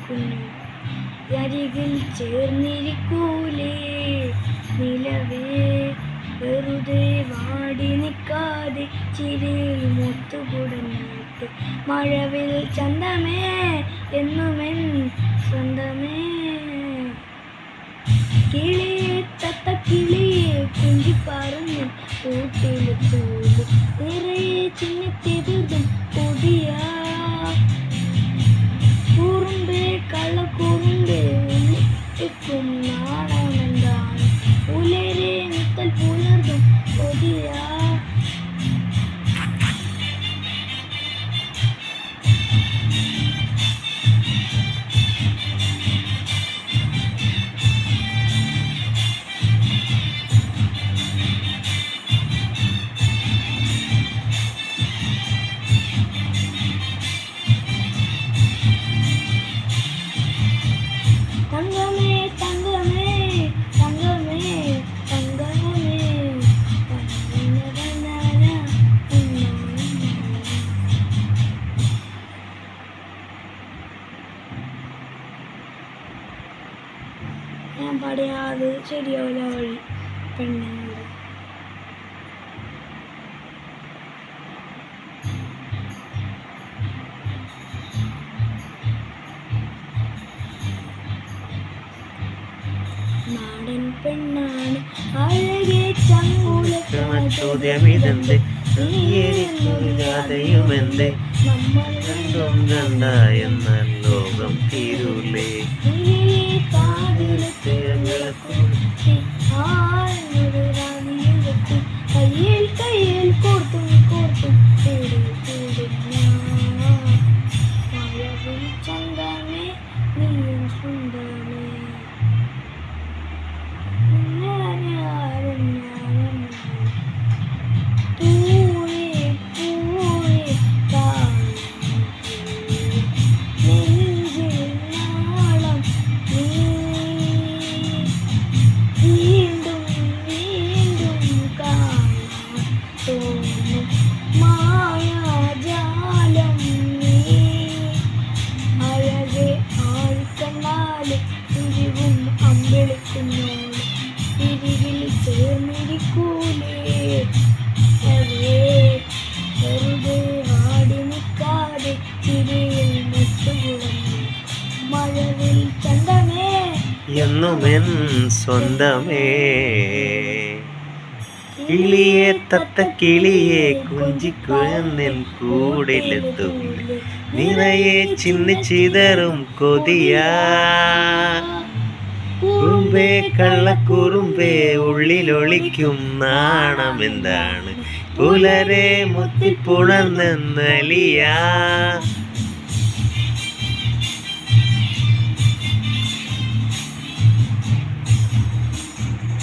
കുഞ്ഞു അരികിൽ ചേർന്നിരിക്കൂലേ നിലവേ വെറുതെ വാടി നിൽക്കാതെ ചിരിയിൽ മുത്തുകുടഞ്ഞിട്ട് മഴവിൽ ചന്തമേ എന്നുമെൻ സ്വന്തമേ കിളിയെ തത്ത കിളിയെ കുഞ്ചി പറഞ്ഞ് കൂട്ടിലെത്തൂല് നിറയെ ചിന്നത്തെതിർതും പുതിയ കുറുമ്പേ കള്ളക്കുറുമ്പേ ഉള്ളിക്കും നാണമെന്താണ് പുലരെ മുത്തൽ പുലർതും പുതിയ തങ്കമേ തങ്കമേ തങ്കമേ തങ്കമേ ഞാൻ പാടിയാത് ശരിയാവില്ല വഴി പെണ്ണുങ്ങളുടെ നാടൻ പെണ്ണാണ് അഴകെ ചോദ്യമിതെന്ത് യുമെന്ത് നമ്മൾ രണ്ടും കണ്ടായെന്ന ലോകം തീരൂലേ കയ്യിൽ കയ്യിൽ കോർത്തും കോർത്തും മഴവിൽ ചന്തമേ നീയും സുന്ദരമേ മായാജാലം നീ അഴകെ ആൾക്കണ്ണാല് തിരിവും അമ്പിളിക്കുന്നോട് തിരികിൽ ചേർന്നിരിക്കൂലേ വെറുതെ വാടി നിൽക്കാതെ ചിരിയിൽ മുത്തുകുടഞ്ഞു മഴവിൽ ചന്തമേ എന്നുമെൻ സ്വന്തമേ കിളിയെ തത്ത കിളിയെ കുഞ്ചിക്കുഴന്നിൽ കൂടിലെത്തും നിറയെ ചിന്നിച്ചിതറും കൊതിയാ കുറുമ്പേ കള്ളക്കുറുമ്പേ ഉള്ളിലൊളിക്കും നാണമെന്താണ് പുലരെ മുത്തിപ്പുണർന്നെന്നലിയാ